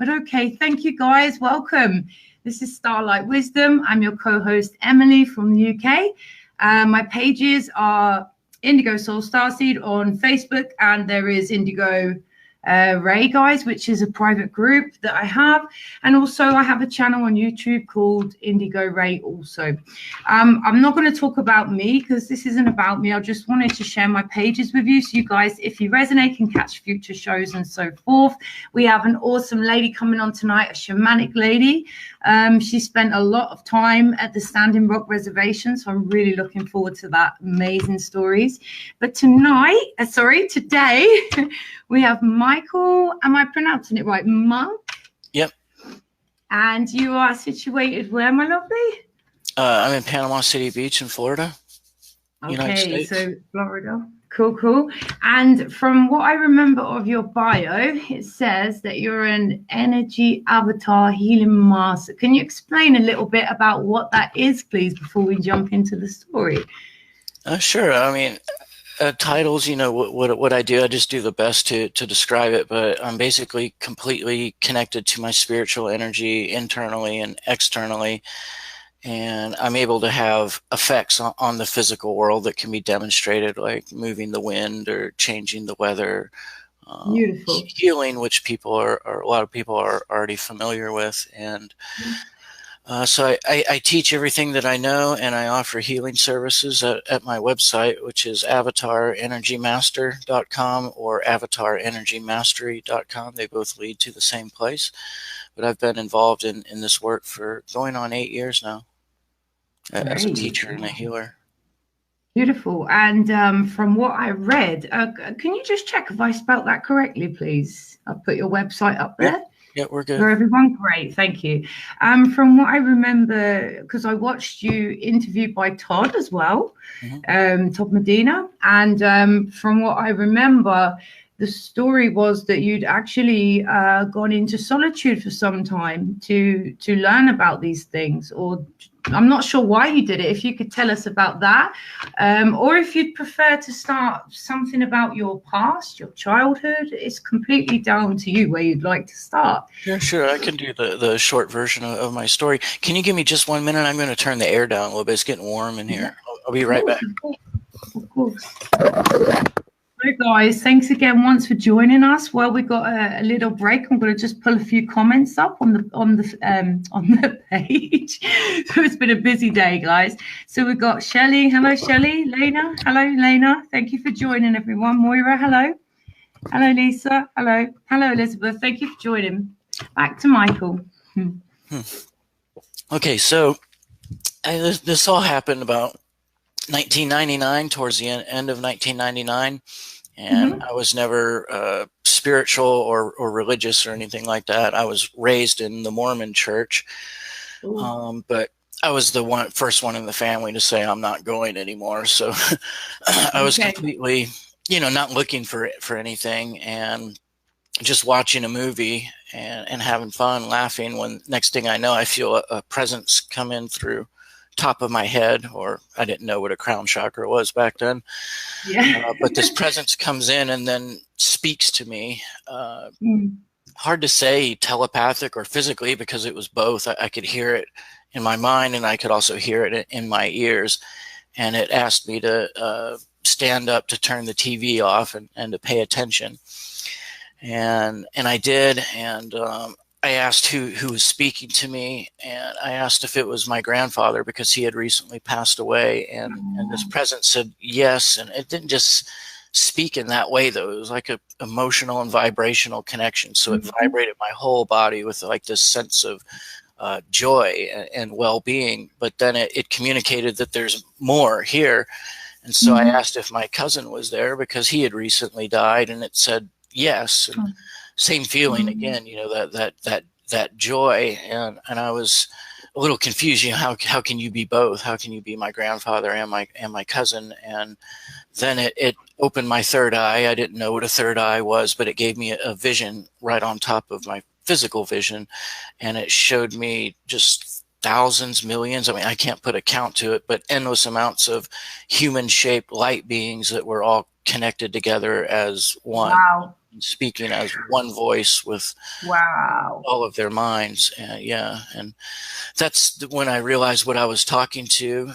But okay, thank you guys. Welcome. This is StarLight Wisdom. I'm your co-host, Emily from the UK. My pages are Indigo Soul Starseed on Facebook, and there is Indigo Ray Guys, which is a private group that I have, and also I have a channel on YouTube called Indigo Ray also. I'm not going to talk about me because this isn't about me. I just wanted to share my pages with you, so you guys, if you resonate, can catch future shows and so forth. We have an awesome lady coming on tonight, a shamanic lady. She spent a lot of time at the Standing Rock Reservation, so I'm really looking forward to that. Amazing stories. But today we have Micheal, am I pronouncing it right? Monk? Yep. And you are situated where, my lovely? I'm in Panama City Beach in Florida, United States. So Florida. Cool. And from what I remember of your bio, it says that you're an energy avatar healing master. Can you explain a little bit about what that is, please, before we jump into the story? Sure. I mean, titles, what I do, I just do the best to describe it, but I'm basically completely connected to my spiritual energy internally and externally. And I'm able to have effects on the physical world that can be demonstrated, like moving the wind or changing the weather. Beautiful. Healing, which a lot of people are already familiar with. And so I teach everything that I know, and I offer healing services at my website, which is avatarenergymaster.com or avatarenergymastery.com. They both lead to the same place. But I've been involved in this work for going on 8 years now as a teacher and a healer. Beautiful. And from what I read, can you just check if I spelt that correctly, please? I'll put your website up there. Yeah, we're good. For everyone, great, thank you. From what I remember, because I watched you interviewed by Todd as well, Todd Medina, and from what I remember, the story was that you'd actually gone into solitude for some time to learn about these things, or I'm not sure why you did it. If you could tell us about that, or if you'd prefer to start something about your past, your childhood, it's completely down to you where you'd like to start. Yeah, sure. I can do the short version of my story. Can you give me just 1 minute? I'm going to turn the air down a little bit. It's getting warm in here. I'll be right back. Of course. Hi guys, thanks again once for joining us. Well, we got a little break. I'm going to just pull a few comments up on the page. So it's been a busy day, guys. So we've got Shelley. Hello, Shelley. Lena. Hello, Lena. Thank you for joining, everyone. Moira. Hello. Hello, Lisa. Hello. Hello, Elizabeth. Thank you for joining. Back to Micheal. Okay, so this all happened about 1999, towards the end of 1999, and I was never spiritual or religious or anything like that. I was raised in the Mormon church, but I was the first one in the family to say I'm not going anymore. So I was completely, not looking for anything, and just watching a movie and having fun, laughing, when next thing I know, I feel a presence come in through top of my head, or I didn't know what a crown chakra was back then. But this presence comes in and then speaks to me. Hard to say telepathic or physically, because it was both. I could hear it in my mind, and I could also hear it in my ears. And it asked me to stand up, to turn the TV off, and to pay attention. And I did. And I asked who was speaking to me, and I asked if it was my grandfather, because he had recently passed away, and this presence said yes. And it didn't just speak in that way, though. It was like a emotional and vibrational connection. So it vibrated my whole body with like this sense of joy and well-being. But then it communicated that there's more here. And so I asked if my cousin was there, because he had recently died, and it said yes. And same feeling again, that joy. And I was a little confused, how can you be both? How can you be my grandfather and my cousin? And then it opened my third eye. I didn't know what a third eye was, but it gave me a vision right on top of my physical vision. And it showed me just thousands, millions. I can't put a count to it, but endless amounts of human-shaped light beings that were all connected together as one, Wow. speaking as one voice with Wow. all of their minds. And that's when I realized what I was talking to,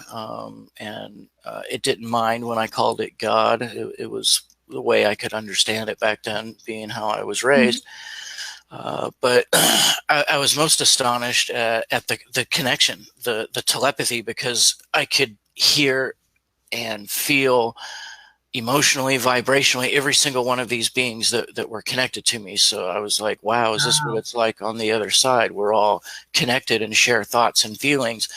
and it didn't mind when I called it God. It was the way I could understand it back then, being how I was raised. But I was most astonished at the connection, the telepathy, because I could hear and feel emotionally, vibrationally, every single one of these beings that were connected to me. So I was like, wow, is this what it's like on the other side? We're all connected and share thoughts and feelings.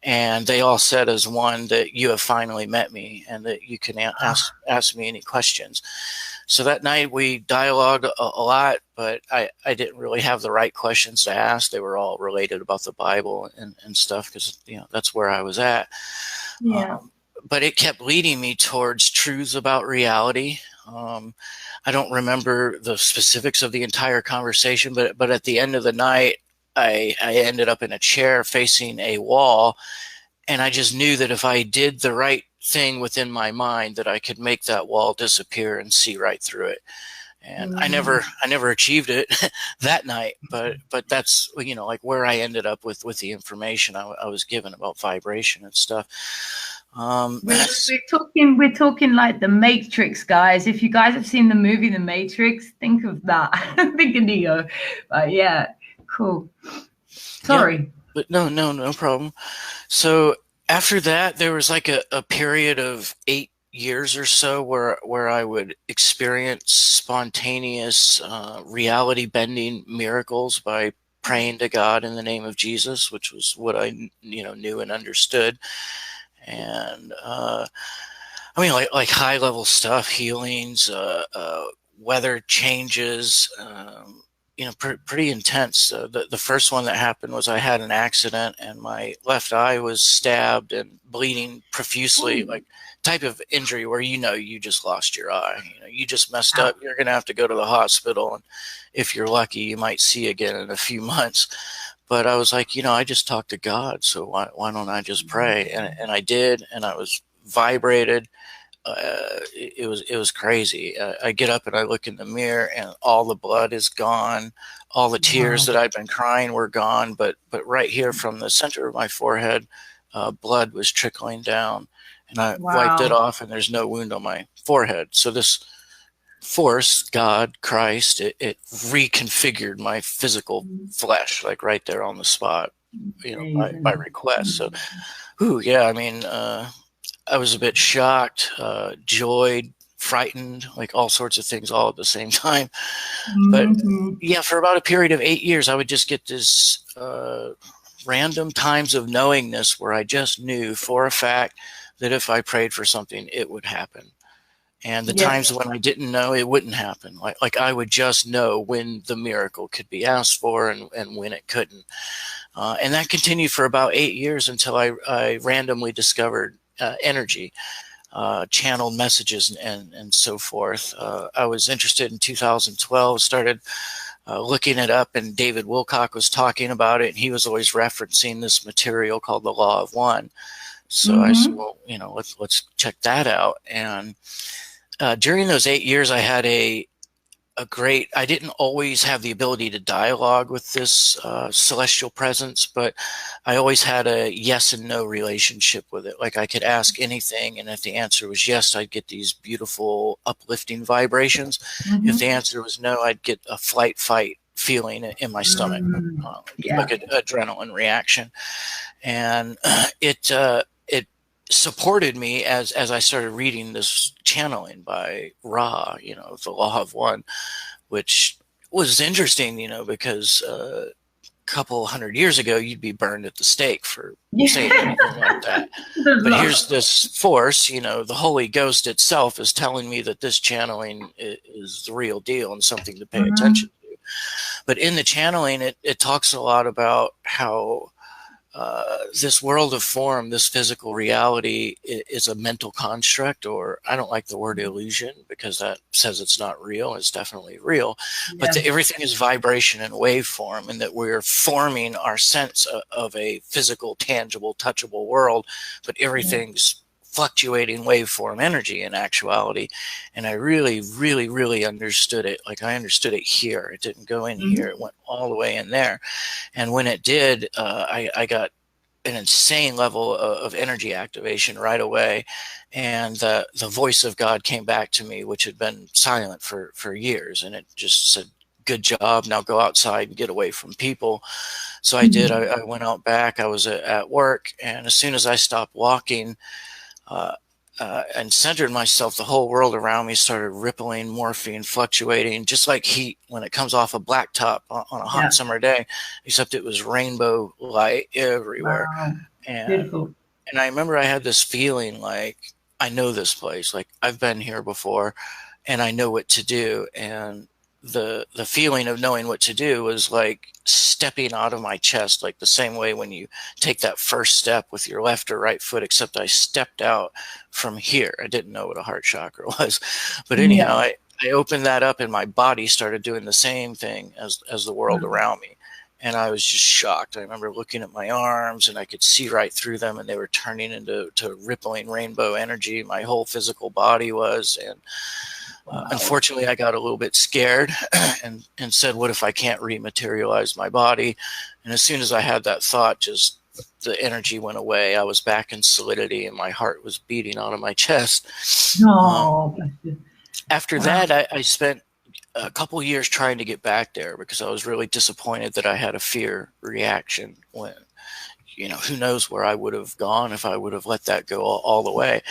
And they all said as one that you have finally met me and that you can ask me any questions. So that night we dialogued a lot, but I didn't really have the right questions to ask. They were all related about the Bible and stuff, because, that's where I was at. Yeah. But it kept leading me towards truths about reality. I don't remember the specifics of the entire conversation, but at the end of the night, I ended up in a chair facing a wall, and I just knew that if I did the right thing within my mind, that I could make that wall disappear and see right through it. And I never achieved it that night, but that's, like where I ended up with the information I was given about vibration and stuff. We're talking like the Matrix, guys. If you guys have seen the movie The Matrix, think of that. Think of Neo. But yeah, cool. Sorry. Yeah, but no problem. So after that, there was like a period of 8 years or so where I would experience spontaneous reality bending miracles by praying to God in the name of Jesus, which was what I knew and understood. And I mean, like high level stuff, healings, weather changes, pretty intense. The first one that happened was I had an accident and my left eye was stabbed and bleeding profusely, like type of injury where you just lost your eye. You just messed up. You're going to have to go to the hospital, and if you're lucky, you might see again in a few months. But I was like, I just talked to God, so why don't I just pray? And I did, and I was vibrated. It was crazy. I get up and I look in the mirror, and all the blood is gone. All the tears that I'd been crying were gone. But right here from the center of my forehead, blood was trickling down, and I wiped it off, and there's no wound on my forehead. So this force, God, Christ, it reconfigured my physical flesh, like right there on the spot, by request. So, I mean, I was a bit shocked, joyed, frightened, like all sorts of things all at the same time. But yeah, for about a period of 8 years, I would just get this random times of knowingness where I just knew for a fact that if I prayed for something, it would happen. And the times when I didn't know, it wouldn't happen. Like I would just know when the miracle could be asked for and when it couldn't. And that continued for about 8 years until I randomly discovered energy, channeled messages and so forth. I was interested in 2012, started looking it up, and David Wilcock was talking about it, and he was always referencing this material called the Law of One. So I said, well, let's check that out. And during those 8 years, I had a great, I didn't always have the ability to dialogue with this celestial presence, but I always had a yes and no relationship with it. Like I could ask anything, and if the answer was yes, I'd get these beautiful uplifting vibrations. If the answer was no, I'd get a flight fight feeling in my stomach, like an adrenaline reaction. And it supported me as I started reading this channeling by Ra, the Law of One, which was interesting, because a couple hundred years ago, you'd be burned at the stake for saying anything like that. But here's this force, the Holy Ghost itself is telling me that this channeling is the real deal and something to pay attention to. But in the channeling, it talks a lot about how this world of form, this physical reality, is a mental construct, or I don't like the word illusion because that says it's not real. It's definitely real, but everything is vibration and waveform, and that we're forming our sense of a physical, tangible, touchable world, but everything's fluctuating waveform energy in actuality. And I really, really, really understood it. Like I understood it here. It didn't go in here. It went all the way in there. And when it did, I got an insane level of energy activation right away. And the voice of God came back to me, which had been silent for years. And it just said, good job. Now go outside and get away from people. So I did. I went out back. I was at work. And as soon as I stopped walking, and centered myself, the whole world around me started rippling, morphing, fluctuating, just like heat when it comes off a blacktop on a hot summer day, except it was rainbow light everywhere. Wow. And, Beautiful. and I remember I had this feeling like, I know this place, like I've been here before and I know what to do. And the feeling of knowing what to do was like stepping out of my chest, like the same way when you take that first step with your left or right foot, except I stepped out from here. I didn't know what a heart chakra was, but anyhow, I opened that up and my body started doing the same thing as the world around me. And I was just shocked. I remember looking at my arms and I could see right through them and they were turning into rippling rainbow energy. My whole physical body was. And unfortunately, I got a little bit scared and said, what if I can't rematerialize my body? And as soon as I had that thought, just the energy went away. I was back in solidity and my heart was beating out of my chest. After that, I spent a couple years trying to get back there because I was really disappointed that I had a fear reaction when, who knows where I would have gone if I would have let that go all the way.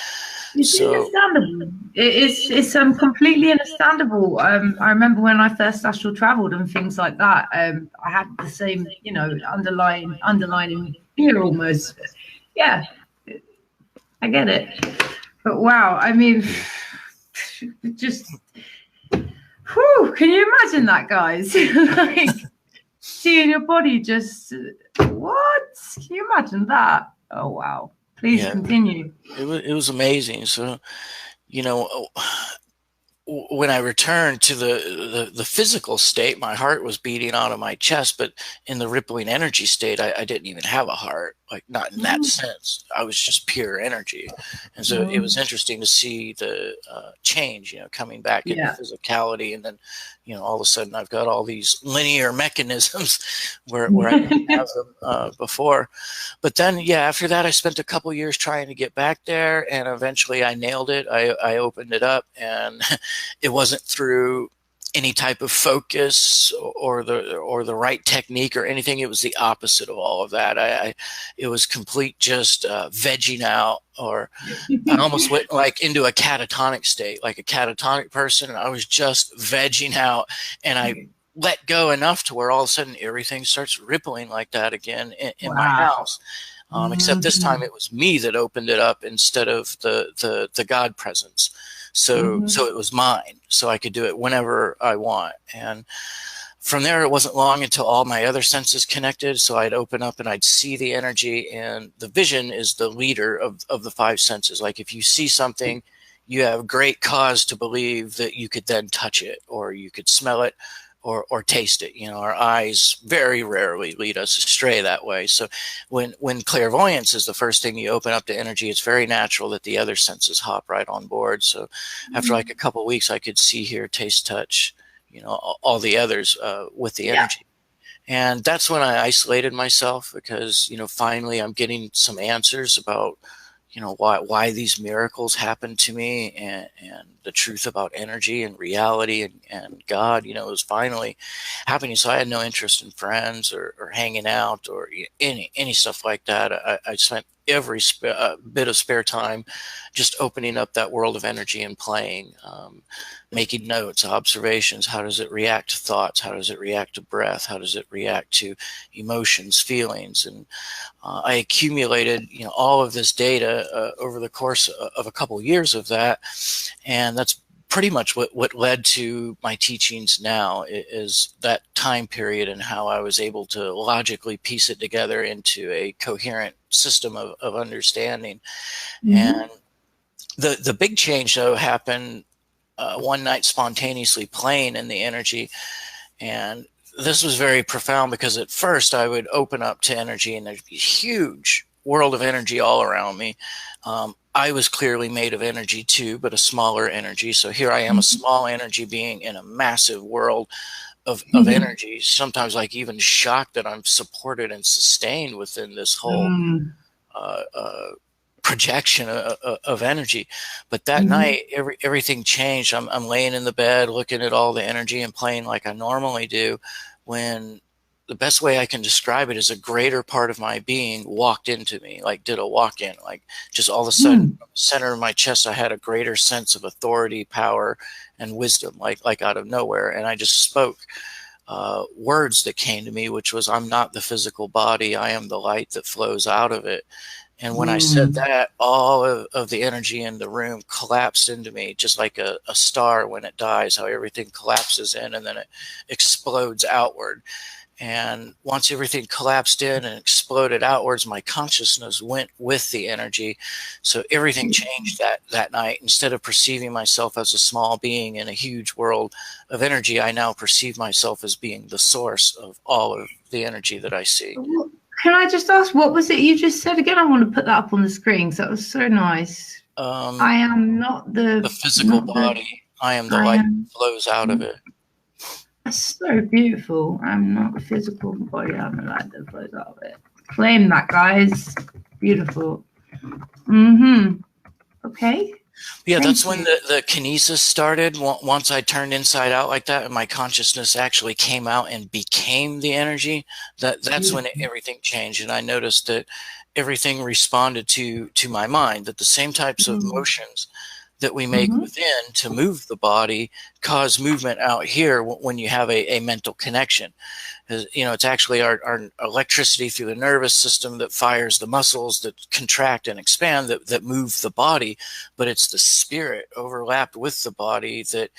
It's understandable. It's completely understandable. I remember when I first astral traveled and things like that. I had the same, underlying fear almost. Yeah, I get it. But wow, I mean, just, whew, can you imagine that, guys? Like seeing your body just, what? Can you imagine that? Oh wow. Please continue. It was amazing. So, when I returned to the physical state, my heart was beating out of my chest, but in the rippling energy state, I didn't even have a heart, like not in that sense. I was just pure energy. And so it was interesting to see the change, coming back into physicality. And then, all of a sudden I've got all these linear mechanisms where I didn't have them before. But then, after that, I spent a couple years trying to get back there and eventually I nailed it. I opened it up and it wasn't through any type of focus or the right technique or anything. It was the opposite of all of that. It was complete just vegging out, or I almost went like into a catatonic state, like a catatonic person. And I was just vegging out and I let go enough to where all of a sudden everything starts rippling like that again in my house. Except this time it was me that opened it up instead of the God presence. So it was mine. So I could do it whenever I want. And from there, it wasn't long until all my other senses connected. So I'd open up and I'd see the energy, and the vision is the leader of the five senses. Like if you see something, you have great cause to believe that you could then touch it, or you could smell it, or taste it. Our eyes very rarely lead us astray that way. So when clairvoyance is the first thing you open up to energy, it's very natural that the other senses hop right on board. So after like a couple of weeks, I could see, hear, taste, touch, all the others with the energy. And that's when I isolated myself because, finally I'm getting some answers about, why these miracles happen to me, and the truth about energy and reality and God, was finally happening. So I had no interest in friends or hanging out or any stuff like that. I spent every bit of spare time just opening up that world of energy and playing, making notes, observations. How does it react to thoughts? How does it react to breath? How does it react to emotions, feelings? And I accumulated, all of this data over the course of a couple of years of that. And that's pretty much what led to my teachings now, is that time period and how I was able to logically piece it together into a coherent system of understanding. And the big change, though, happened one night spontaneously playing in the energy. And this was very profound because at first I would open up to energy and there'd be a huge world of energy all around me. I was clearly made of energy too, but a smaller energy. So here I am, a small energy being in a massive world of energy. Sometimes like even shocked that I'm supported and sustained within this whole projection of energy. But that night, everything changed. I'm laying in the bed, looking at all the energy and playing like I normally do, when the best way I can describe it is a greater part of my being walked into me, like did a walk-in, like just all of a sudden, center of my chest, I had a greater sense of authority, power, and wisdom, like out of nowhere. And I just spoke words that came to me, which was, I'm not the physical body. I am the light that flows out of it. And when I said that, all of the energy in the room collapsed into me, just like a star when it dies, how everything collapses in and then it explodes outward. And once everything collapsed in and exploded outwards, my consciousness went with the energy. So everything changed that night. Instead of perceiving myself as a small being in a huge world of energy, I now perceive myself as being the source of all of the energy that I see. Can I just ask, what was it you just said again? I want to put that up on the screen because that was so nice. I am not the physical body. I am the light that flows out of it. That's so beautiful. I'm not the physical body. I'm the light that flows out of it. Claim that, guys. Beautiful. Okay. Yeah, that's when the kinesis started. Once I turned inside out like that and my consciousness actually came out and became the energy, that's when everything changed. And I noticed that everything responded to my mind, that the same types of motions that we make within to move the body cause movement out here when you have a mental connection. You know, it's actually our electricity through the nervous system that fires the muscles that contract and expand that move the body, but it's the spirit overlapped with the body that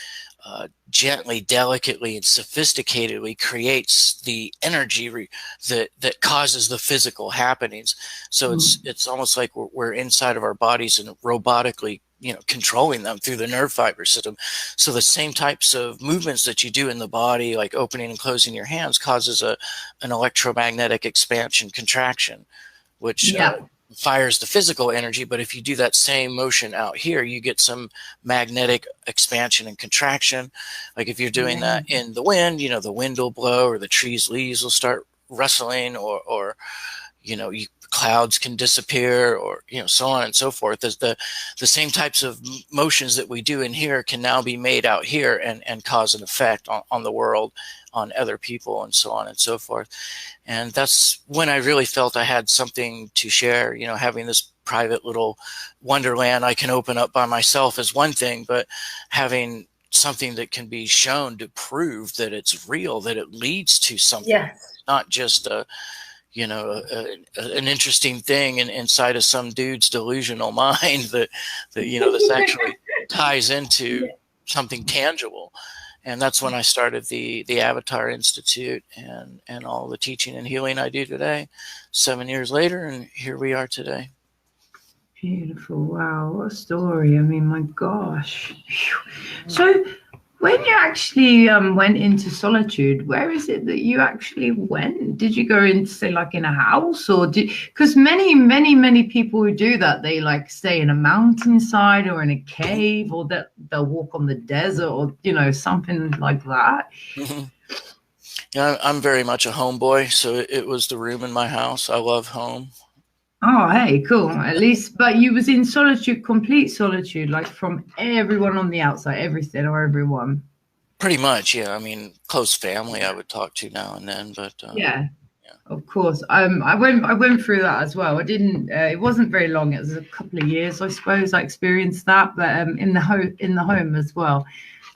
gently, delicately, and sophisticatedly creates the energy that causes the physical happenings. So it's almost like we're inside of our bodies and robotically, you know, controlling them through the nerve fiber system. So the same types of movements that you do in the body, like opening and closing your hands, causes an electromagnetic expansion, contraction, which fires the physical energy. But if you do that same motion out here, you get some magnetic expansion and contraction. Like if you're doing that in the wind, you know, the wind will blow or the trees' leaves will start rustling, or you know, clouds can disappear, or, you know, so on and so forth. The same types of motions that we do in here can now be made out here and cause an effect on the world, on other people, and so on and so forth. And that's when I really felt I had something to share. You know, having this private little wonderland I can open up by myself is one thing, but having something that can be shown to prove that it's real, that it leads to something, not just a, you know, an interesting thing inside of some dude's delusional mind that you know, this actually ties into something tangible. And that's when I started the Avatar Institute and all the teaching and healing I do today, 7 years later, and here we are today. Beautiful. Wow, what a story. I mean, my gosh. So when you actually went into solitude, where is it that you actually went? Did you go into, say, like in a house, or because many people who do that, they like stay in a mountainside or in a cave, or that they'll walk on the desert, or, you know, something like that. Yeah, I'm very much a homeboy, so it was the room in my house. I love home. Oh, hey, cool. At least, but you was in solitude, complete solitude, like from everyone on the outside, everything or everyone. Pretty much, yeah. I mean, close family I would talk to now and then, but yeah, of course. I went through that as well. I didn't. It wasn't very long. It was a couple of years, I suppose. I experienced that, but in the home as well.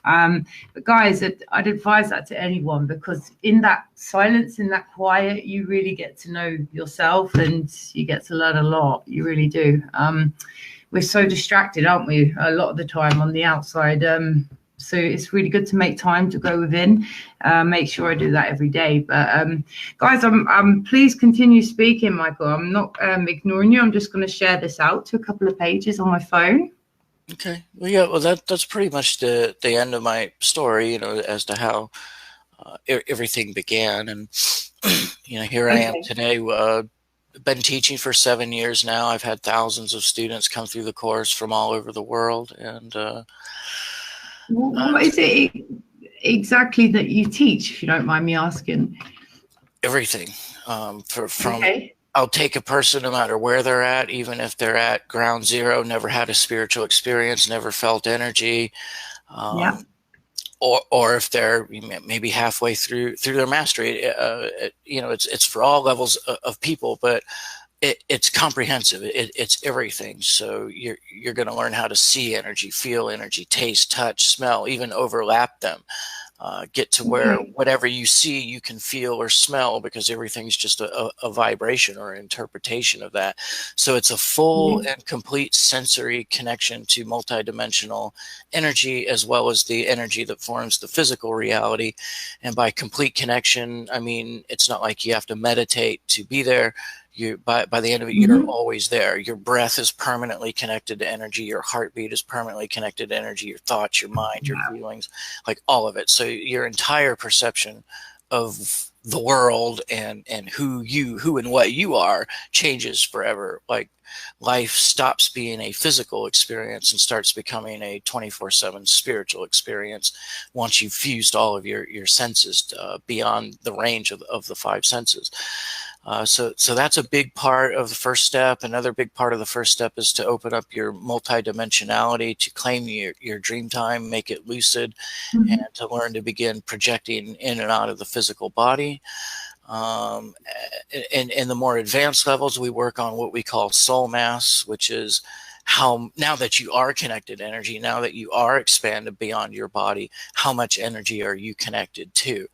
But guys, I'd advise that to anyone, because in that silence, in that quiet, you really get to know yourself and you get to learn a lot. You really do. We're so distracted, aren't we, a lot of the time on the outside. So it's really good to make time to go within. Make sure I do that every day. But guys, please continue speaking, Michael. I'm not ignoring you. I'm just going to share this out to a couple of pages on my phone. Okay. Well, yeah. Well, that's pretty much the end of my story, you know, as to how everything began. And you know, here I am today, been teaching for 7 years now. I've had thousands of students come through the course from all over the world. And what is it exactly that you teach, if you don't mind me asking? Everything. I'll take a person no matter where they're at, even if they're at ground zero, never had a spiritual experience, never felt energy. Or if they're maybe halfway through their mastery, it's for all levels of people, but it's comprehensive. It's everything. So you're going to learn how to see energy, feel energy, taste, touch, smell, even overlap them. Get to where whatever you see, you can feel or smell, because everything's just a vibration or interpretation of that. So it's a full and complete sensory connection to multidimensional energy, as well as the energy that forms the physical reality. And by complete connection, I mean, it's not like you have to meditate to be there. By the end of it, you're always there. Your breath is permanently connected to energy. Your heartbeat is permanently connected to energy. Your thoughts, your mind, your feelings, like all of it. So your entire perception of the world and who and what you are changes forever. Like life stops being a physical experience and starts becoming a 24/7 spiritual experience once you've fused all of your senses beyond the range of the five senses. So that's a big part of the first step. Another big part of the first step is to open up your multidimensionality, to claim your dream time, make it lucid, and to learn to begin projecting in and out of the physical body. In the more advanced levels, we work on what we call soul mass, which is how, now that you are connected to energy, now that you are expanded beyond your body, how much energy are you connected to?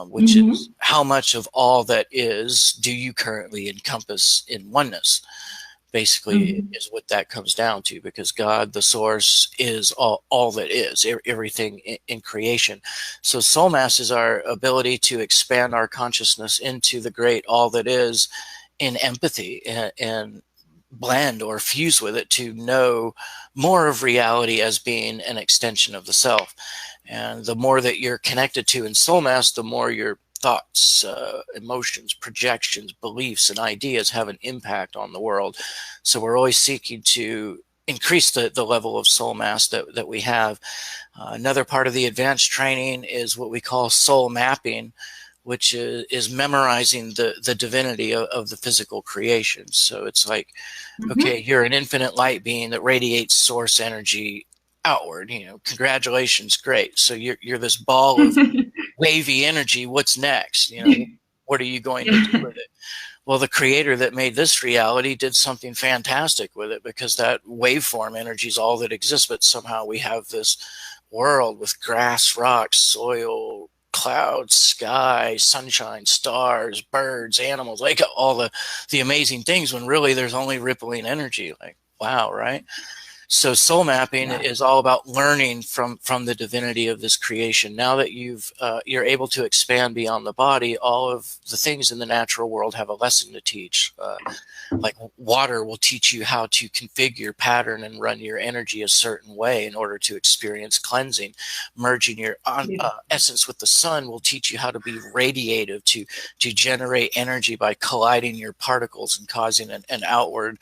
Which is how much of all that is do you currently encompass in oneness, basically, is what that comes down to, because God, the source, is all that is, everything in creation. So soul mass is our ability to expand our consciousness into the great all that is in empathy and blend or fuse with it, to know more of reality as being an extension of the self. And the more that you're connected to in soul mass, the more your thoughts, emotions, projections, beliefs, and ideas have an impact on the world. So we're always seeking to increase the level of soul mass that we have. Another part of the advanced training is what we call soul mapping, which is memorizing the divinity of the physical creation. So it's like, okay, you're an infinite light being that radiates source energy outward. Congratulations, great. So you're this ball of wavy energy. What's next? What are you going to do with it? Well, the creator that made this reality did something fantastic with it, because that waveform energy is all that exists. But somehow we have this world with grass, rocks, soil, clouds, sky, sunshine, stars, birds, animals, like all the amazing things, when really there's only rippling energy. Like, wow, right? So soul mapping is all about learning from the divinity of this creation. Now that you're able to expand beyond the body, all of the things in the natural world have a lesson to teach. Like water will teach you how to configure, pattern, and run your energy a certain way in order to experience cleansing. Merging your essence with the sun will teach you how to be radiative, to generate energy by colliding your particles and causing an outward,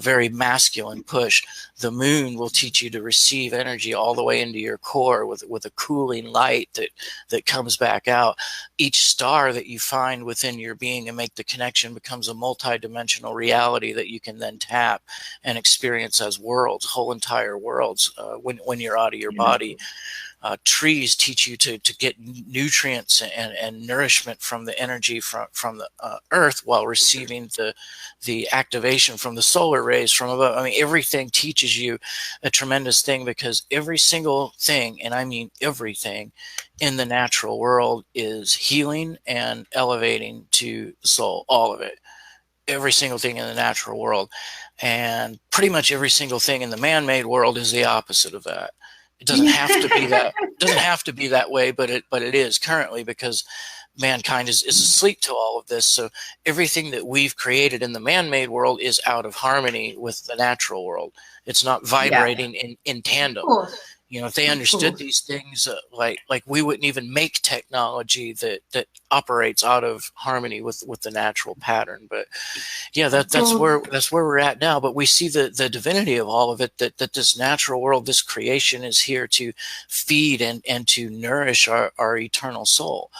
very masculine push. The moon will teach you to receive energy all the way into your core with a cooling light that comes back out. Each star that you find within your being and make the connection becomes a multidimensional reality that you can then tap and experience as worlds, whole entire worlds, when you're out of your body. Trees teach you to get nutrients and nourishment from the energy from the earth, while receiving the activation from the solar rays from above. I mean, everything teaches you a tremendous thing, because every single thing, and I mean everything, in the natural world is healing and elevating to the soul. All of it. Every single thing in the natural world. And pretty much every single thing in the man-made world is the opposite of that. It doesn't have to be that. It doesn't have to be that way, but it is currently, because mankind is asleep to all of this. So everything that we've created in the man-made world is out of harmony with the natural world. It's not vibrating in tandem. If they understood these things, like we wouldn't even make technology that operates out of harmony with the natural pattern. But yeah, that's where we're at now. But we see the divinity of all of it, that this natural world, this creation, is here to feed and to nourish our eternal soul.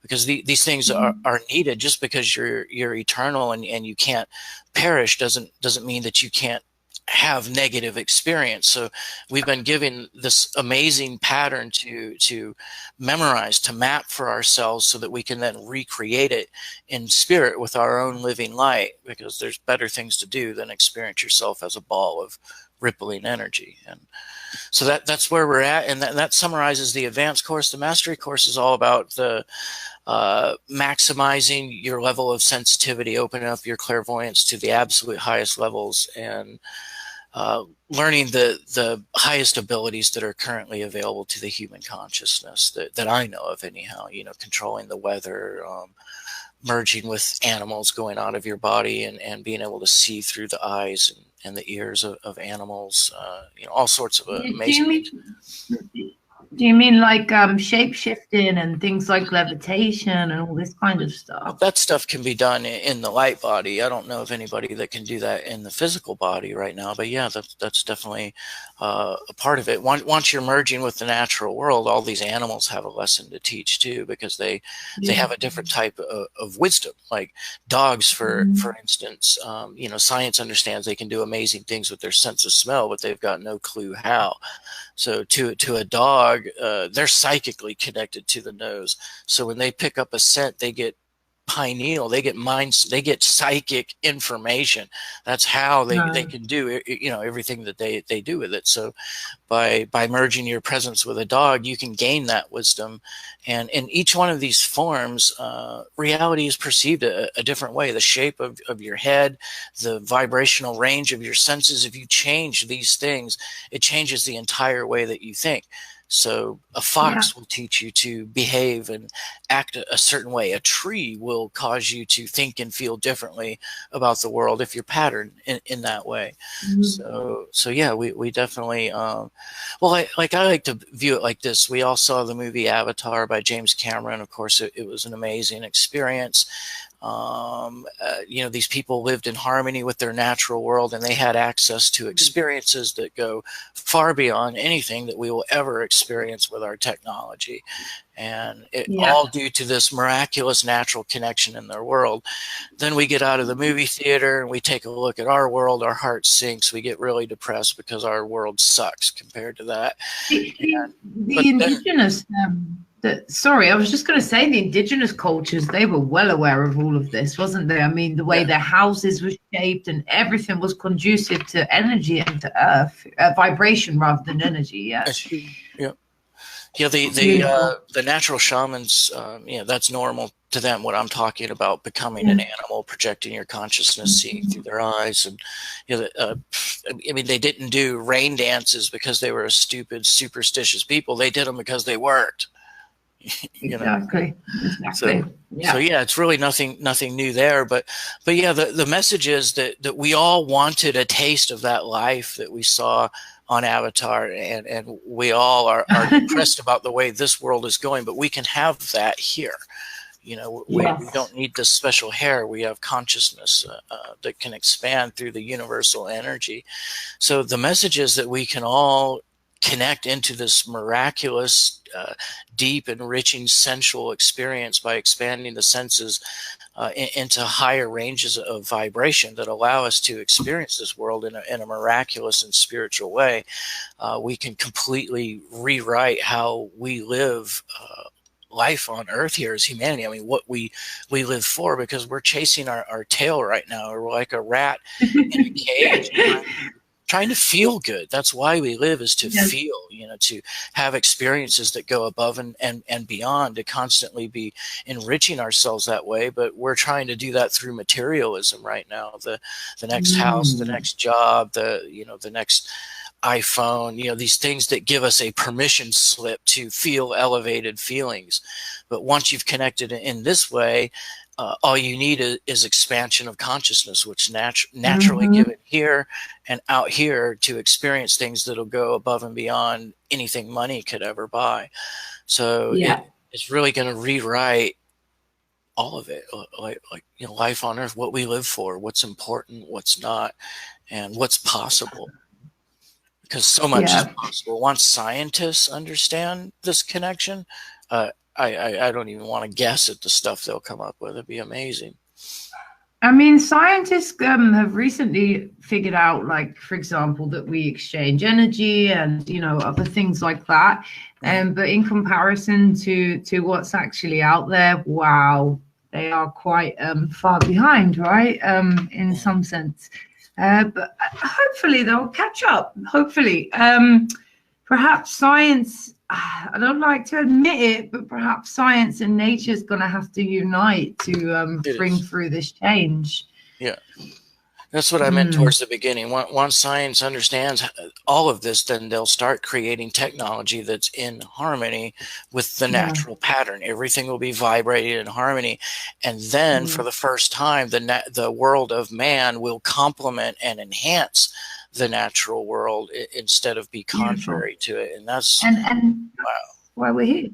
Because these things are needed. Just because you're eternal and you can't perish doesn't mean that you can't have negative experience. So we've been given this amazing pattern to memorize, to map for ourselves, so that we can then recreate it in spirit with our own living light, because there's better things to do than experience yourself as a ball of rippling energy. And so that's where we're at, and that summarizes the advanced course. The mastery course is all about the maximizing your level of sensitivity, opening up your clairvoyance to the absolute highest levels, and learning the highest abilities that are currently available to the human consciousness that I know of anyhow. Controlling the weather, merging with animals going out of your body, and being able to see through the eyes and the ears of animals, all sorts of amazing things. Do you mean like shape shifting and things like levitation and all this kind of stuff? That stuff can be done in the light body. I don't know of anybody that can do that in the physical body right now, but yeah, that's definitely a part of it. Once you're merging with the natural world, all these animals have a lesson to teach too, because they have a different type of wisdom. Like dogs, for instance, science understands they can do amazing things with their sense of smell, but they've got no clue how. So to a dog, they're psychically connected to the nose. So when they pick up a scent, they get pineal, they get psychic information. That's how they can do everything that they do with it. So by merging your presence with a dog, you can gain that wisdom. And in each one of these forms, reality is perceived a different way. The shape of your head, the vibrational range of your senses, if you change these things, it changes the entire way that you think. So a fox will teach you to behave and act a certain way. A tree will cause you to think and feel differently about the world if you're patterned in that way. So yeah, we definitely, I like to view it like this. We all saw the movie Avatar by James Cameron. Of course, it was an amazing experience. These people lived in harmony with their natural world, and they had access to experiences that go far beyond anything that we will ever experience with our technology. And all due to this miraculous natural connection in their world. Then we get out of the movie theater and we take a look at our world, our heart sinks, we get really depressed because our world sucks compared to that. Sorry, I was just going to say, the indigenous cultures, they were well aware of all of this, wasn't they? I mean, the way their houses were shaped and everything was conducive to energy and to earth, vibration rather than energy. Yeah. The natural shamans, that's normal to them. What I'm talking about, becoming an animal, projecting your consciousness, seeing through their eyes, and they didn't do rain dances because they were a stupid, superstitious people. They did them because they worked. Exactly. So it's really nothing new there. But yeah, the message is that we all wanted a taste of that life that we saw on Avatar, and we all are depressed about the way this world is going, but we can have that here. We don't need this special hair. We have consciousness that can expand through the universal energy. So the message is that we can all connect into this miraculous, deep, enriching sensual experience by expanding the senses into higher ranges of vibration that allow us to experience this world in a miraculous and spiritual way. We can completely rewrite how we live life on Earth here as humanity. I mean, what we live for, because we're chasing our tail right now. We're like a rat in a cage. Trying to feel good. That's why we live, is to feel, to have experiences that go above and beyond, to constantly be enriching ourselves that way. But we're trying to do that through materialism right now. The next house, the next job, the next iPhone, these things that give us a permission slip to feel elevated feelings. But once you've connected in this way, all you need is expansion of consciousness, which naturally given here and out here to experience things that'll go above and beyond anything money could ever buy. So it's really going to rewrite all of it, like life on Earth, what we live for, what's important, what's not, and what's possible. Because so much is possible. Once scientists understand this connection, I don't even want to guess at the stuff they'll come up with. It'd be amazing. I mean, scientists have recently figured out, like, for example, that we exchange energy and, other things like that. But in comparison to what's actually out there, wow, they are quite far behind, right? In some sense. But hopefully they'll catch up. Hopefully. Perhaps science, I don't like to admit it, but perhaps science and nature is going to have to unite to bring through this change. Yeah, that's what I meant towards the beginning. Once science understands all of this, then they'll start creating technology that's in harmony with the natural pattern. Everything will be vibrating in harmony. And then for the first time, the world of man will complement and enhance the natural world instead of be contrary to it. And that's why we're here.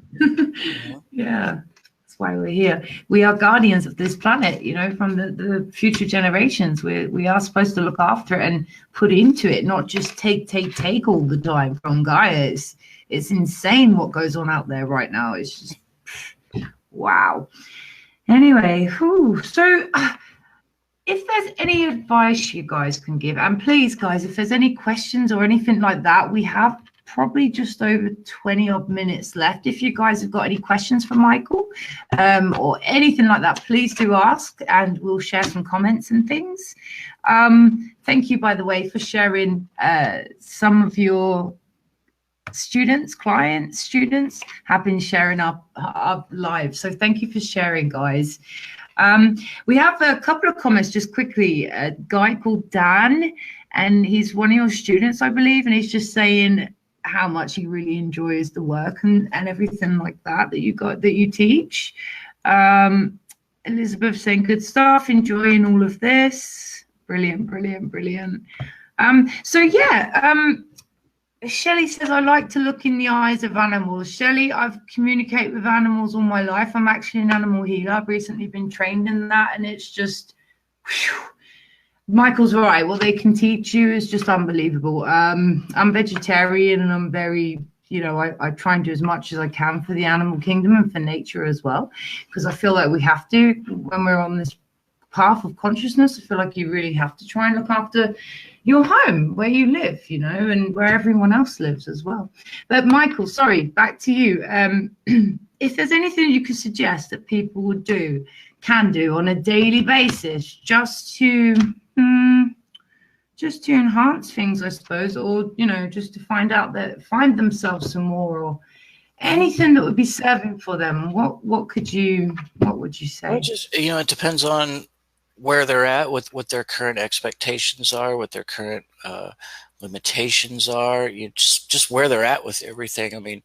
Yeah, that's why we're here. We are guardians of this planet, from the future generations. We are supposed to look after it and put into it, not just take all the time from Gaia. It's insane what goes on out there right now. It's just wow. Anyway, so if there's any advice you guys can give, and please, guys, if there's any questions or anything like that, we have probably just over 20 odd minutes left. If you guys have got any questions for Michael or anything like that, please do ask, and we'll share some comments and things. Thank you, by the way, for sharing. Some of your students have been sharing our lives. So thank you for sharing, guys. We have a couple of comments just quickly. A guy called Dan, and he's one of your students, I believe, and he's just saying how much he really enjoys the work and everything like that you teach. Elizabeth saying good stuff, enjoying all of this. Brilliant. Shelley says, I like to look in the eyes of animals. Shelley, I've communicated with animals all my life. I'm actually an animal healer. I've recently been trained in that, and it's just, whew. Michael's right. What they can teach you is just unbelievable. I'm vegetarian, and I'm very, I try and do as much as I can for the animal kingdom and for nature as well, because I feel like we have to when we're on this path of consciousness. I feel like you really have to try and look after your home, where you live, and where everyone else lives as well. But Michael, sorry, back to you. If there's anything you could suggest that people can do on a daily basis, just to enhance things, I suppose, or just to find themselves some more, or anything that would be serving for them, what would you say? Well, just it depends on where they're at, what their current expectations are, what their current limitations are, just where they're at with everything. I mean,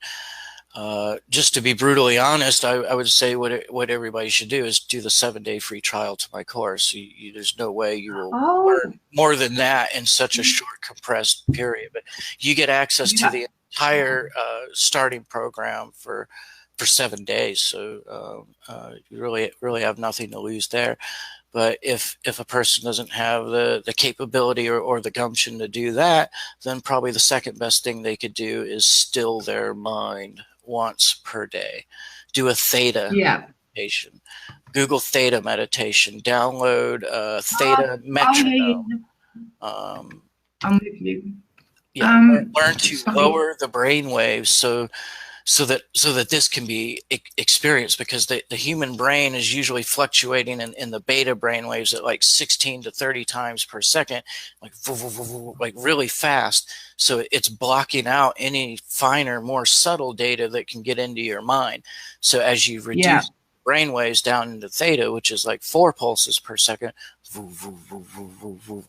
just to be brutally honest, I would say what everybody should do is do the 7-day free trial to my course. There's no way you will learn more than that in such a short, compressed period. But you get access to the entire starting program for 7 days. So you really have nothing to lose there. But if a person doesn't have the capability or the gumption to do that, then probably the second best thing they could do is still their mind once per day. Do a theta meditation. Google theta meditation. Download theta metronome. I'm with you. Learn to lower the brain waves so that this can be experienced, because the human brain is usually fluctuating in the beta brain waves at like 16 to 30 times per second, like really fast. So it's blocking out any finer, more subtle data that can get into your mind. So as you reduce brain waves down into theta, which is like 4 pulses per second,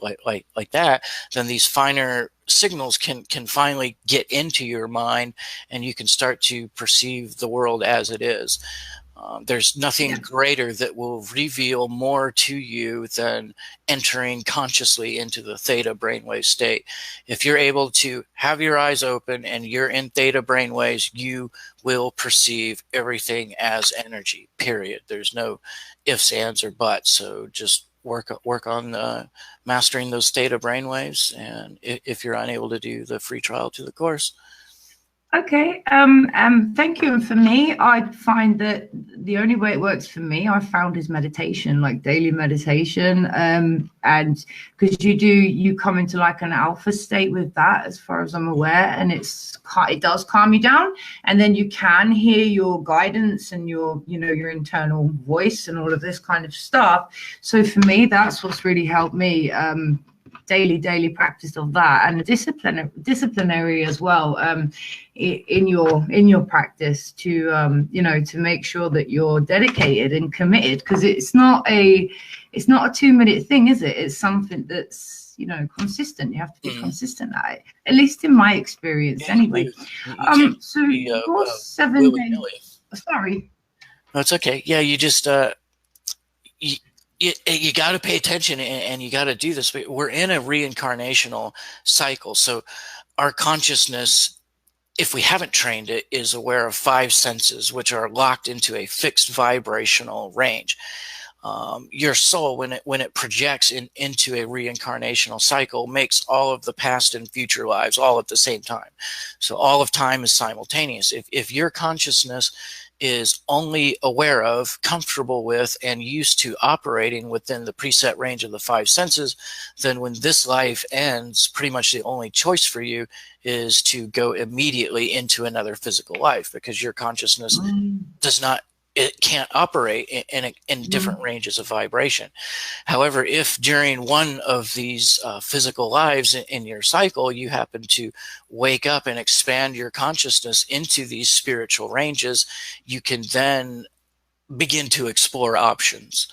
like that, then these finer signals can finally get into your mind, and you can start to perceive the world as it is. There's nothing greater that will reveal more to you than entering consciously into the theta brainwave state. If you're able to have your eyes open and you're in theta brainwaves, you will perceive everything as energy, period. There's no ifs, ands, or buts. So just work on mastering those theta brainwaves. And if you're unable to do the free trial to the course. Okay. Thank you. And for me, I find that the only way it works for me, I found, is meditation, like daily meditation. And because you come into like an alpha state with that, as far as I'm aware, and it does calm you down. And then you can hear your guidance and your internal voice and all of this kind of stuff. So for me, that's what's really helped me. Daily practice of that, and disciplinary as well, in your practice to to make sure that you're dedicated and committed, because it's not a 2-minute thing, is it? It's something that's consistent. You have to be consistent at least in my experience, anyway. So your 7 days. Sorry. No, it's okay. Yeah, you just you got to pay attention, and you got to do this. We're in a reincarnational cycle. So our consciousness, if we haven't trained it, is aware of 5 senses, which are locked into a fixed vibrational range. Your soul, when it projects into a reincarnational cycle, makes all of the past and future lives all at the same time. So all of time is simultaneous. If your consciousness is only aware of, comfortable with, and used to operating within the preset range of the 5 senses, then when this life ends, pretty much the only choice for you is to go immediately into another physical life, because your consciousness it can't operate in different ranges of vibration. However, if during one of these physical lives in your cycle, you happen to wake up and expand your consciousness into these spiritual ranges, you can then begin to explore options.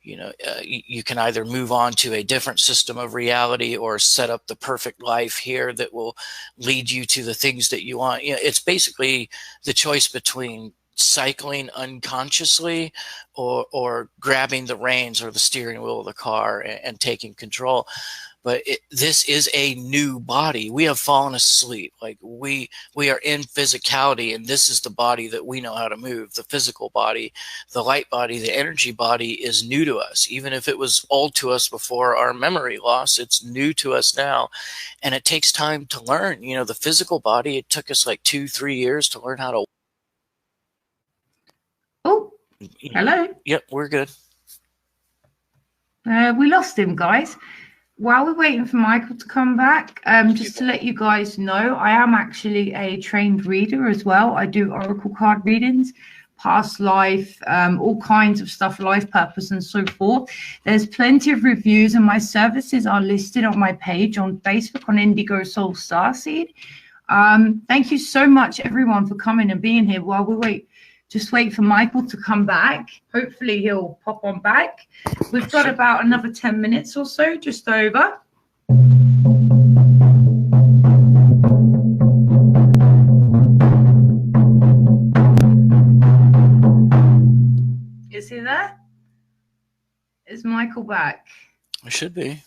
You can either move on to a different system of reality or set up the perfect life here that will lead you to the things that you want. It's basically the choice between cycling unconsciously or grabbing the reins or the steering wheel of the car and taking control. But this is a new body. We have fallen asleep. Like we are in physicality, and this is the body that we know how to move. The physical body, the light body, the energy body is new to us. Even if it was old to us before our memory loss, it's new to us now. And it takes time to learn. The physical body, it took us like 2-3 years to learn how to. Oh, hello. Yep, we're good. We lost him, guys. While we're waiting for Michael to come back, just to let you guys know, I am actually a trained reader as well. I do oracle card readings, past life, all kinds of stuff, life purpose and so forth. There's plenty of reviews, and my services are listed on my page on Facebook on Indigo Soul Starseed. Thank you so much, everyone, for coming and being here. While we wait, just wait for Michael to come back. Hopefully he'll pop on back. We've got about another 10 minutes or so, just over. Is he there? Is Michael back? I should be.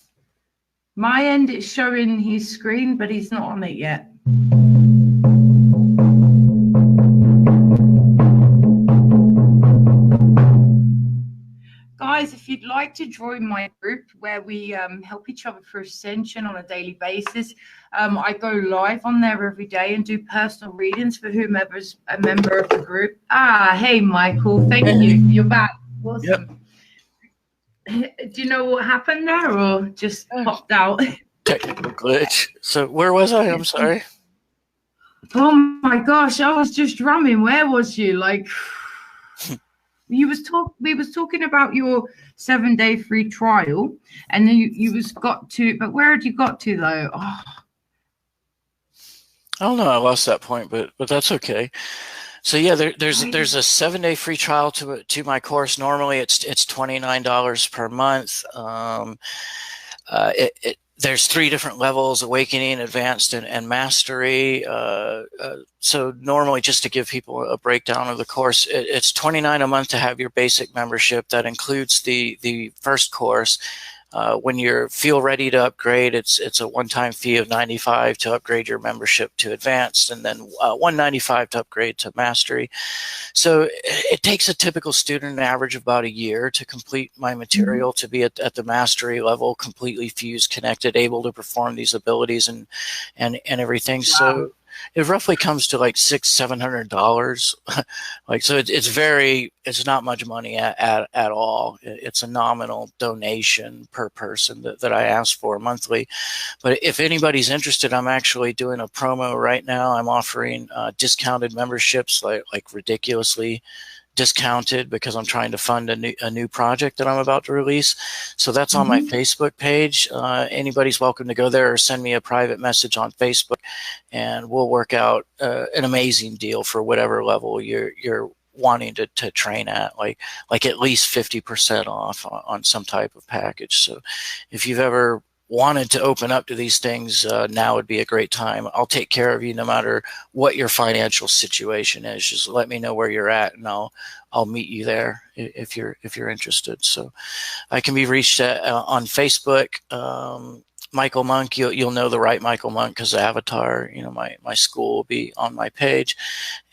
My end, it's showing his screen, but he's not on it yet. Guys, if you'd like to join my group where we help each other for ascension on a daily basis, I go live on there every day and do personal readings for whomever's a member of the group. Hey, Michael, thank you. You're back. Awesome. Yep. Do you know what happened there, or just popped out? Technical glitch. So where was I? I'm sorry. Oh my gosh, I was just drumming. Where was you? Like... we was talking about your 7-day free trial, and then you got to, but where had you got to though? Oh. I don't know. I lost that point, but that's okay. So yeah, there's a 7-day free trial to my course. Normally it's $29 per month. there's 3 different levels: awakening, advanced, and mastery. So normally, just to give people a breakdown of the course, it's $29 a month to have your basic membership. That includes the first course. When you feel ready to upgrade, it's a one-time fee of $95 to upgrade your membership to advanced, and then $195 to upgrade to mastery. So it takes a typical student an average of about a year to complete my material, to be at the mastery level, completely fused, connected, able to perform these abilities and everything. Wow. So it roughly comes to like $600-700. Like, so it's not much money at all. It's a nominal donation per person that I ask for monthly. But if anybody's interested, I'm actually doing a promo right now. I'm offering discounted memberships, like ridiculously discounted, because I'm trying to fund a new project that I'm about to release. So that's on my Facebook page. Anybody's welcome to go there or send me a private message on Facebook, and we'll work out an amazing deal for whatever level you're wanting to train at, like at least 50% off on some type of package. So if you've ever wanted to open up to these things, now would be a great time. I'll take care of you no matter what your financial situation is. Just let me know where you're at, and I'll meet you there if you're interested. So I can be reached on Facebook. Micheal Monk, you'll know the right Micheal Monk because the avatar, my school will be on my page.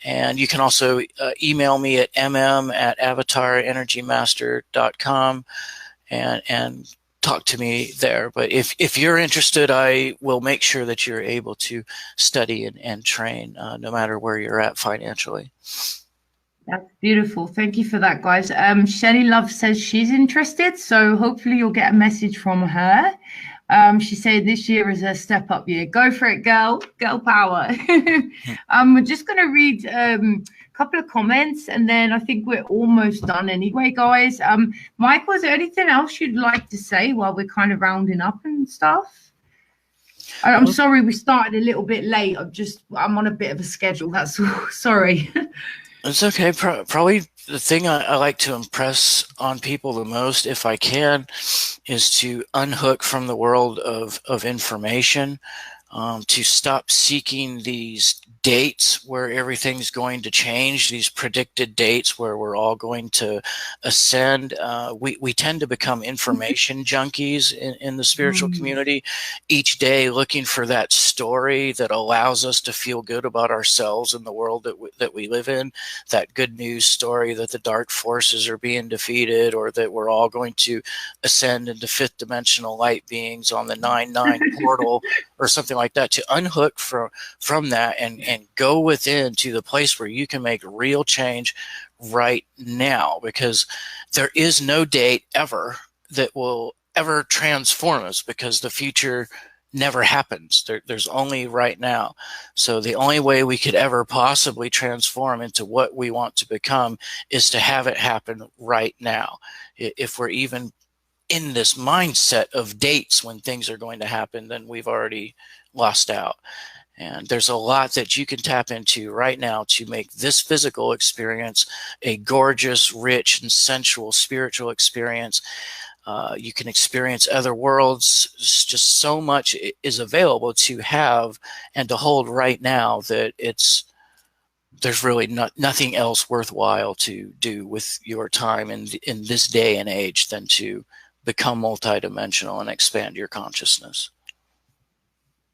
And you can also email me at mm@avatarenergymaster.com and talk to me there. But if you're interested, I will make sure that you're able to study and train no matter where you're at financially. That's beautiful. Thank you for that, guys. Shelly Love says she's interested, so hopefully you'll get a message from her. She said this year is a step up year. Go for it, girl. Girl power. We're just going to read a couple of comments, and then I think we're almost done anyway, guys. Michael, is there anything else you'd like to say while we're kind of rounding up and stuff? I'm sorry we started a little bit late. I'm on a bit of a schedule. That's all. Sorry. It's okay. Probably the thing I like to impress on people the most, if I can, is to unhook from the world of information, to stop seeking these dates where everything's going to change, these predicted dates where we're all going to ascend. We tend to become information junkies in the spiritual community, each day looking for that story that allows us to feel good about ourselves and the world that we live in, that good news story that the dark forces are being defeated, or that we're all going to ascend into 5th dimensional light beings on the 9-9 portal or something like that. To unhook from that and go within to the place where you can make real change right now, because there is no date ever that will ever transform us, because the future never happens. There's only right now. So the only way we could ever possibly transform into what we want to become is to have it happen right now. If we're even in this mindset of dates when things are going to happen, then we've already lost out. And there's a lot that you can tap into right now to make this physical experience a gorgeous, rich, and sensual spiritual experience. You can experience other worlds. Just so much is available to have and to hold right now that there's really nothing else worthwhile to do with your time in this day and age than to become multidimensional and expand your consciousness.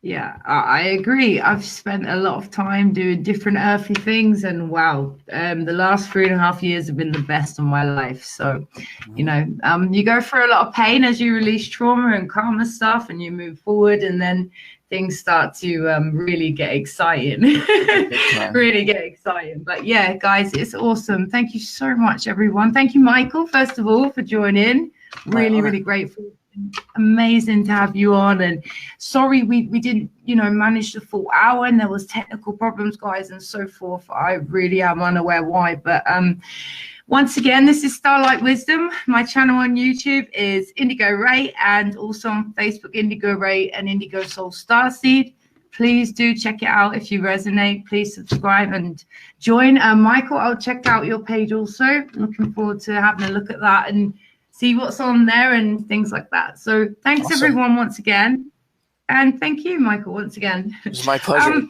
Yeah, I agree. I've spent a lot of time doing different earthly things, and wow, the last 3.5 years have been the best of my life. So, you go through a lot of pain as you release trauma and karma stuff, and you move forward, and then things start to really get exciting. Really get exciting. But yeah, guys, it's awesome. Thank you so much, everyone. Thank you, Michael, first of all, for joining. Really grateful. Amazing to have you on, and sorry we didn't manage the full hour, and there was technical problems, guys, and so forth. I really am unaware why, but once again, this is StarLight Wisdom. My channel on YouTube is Indigo Ray, and also on Facebook, Indigo Ray and Indigo Soul Starseed. Please do check it out. If you resonate, please subscribe and join. Michael, I'll check out your page also. Looking forward to having a look at that and see what's on there and things like that. So thanks, awesome, everyone, once again. And thank you, Michael, once again. It was my pleasure.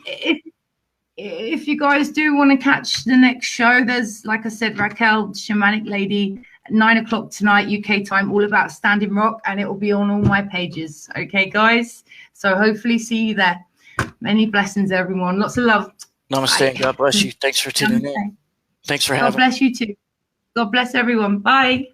If you guys do want to catch the next show, there's, like I said, Raquel, Shamanic Lady, at 9 o'clock tonight, UK time, all about Standing Rock, and it will be on all my pages. Okay, guys? So hopefully see you there. Many blessings, everyone. Lots of love. Namaste. God bless you. Thanks for tuning in. Thanks for having me. God bless you too. God bless everyone. Bye.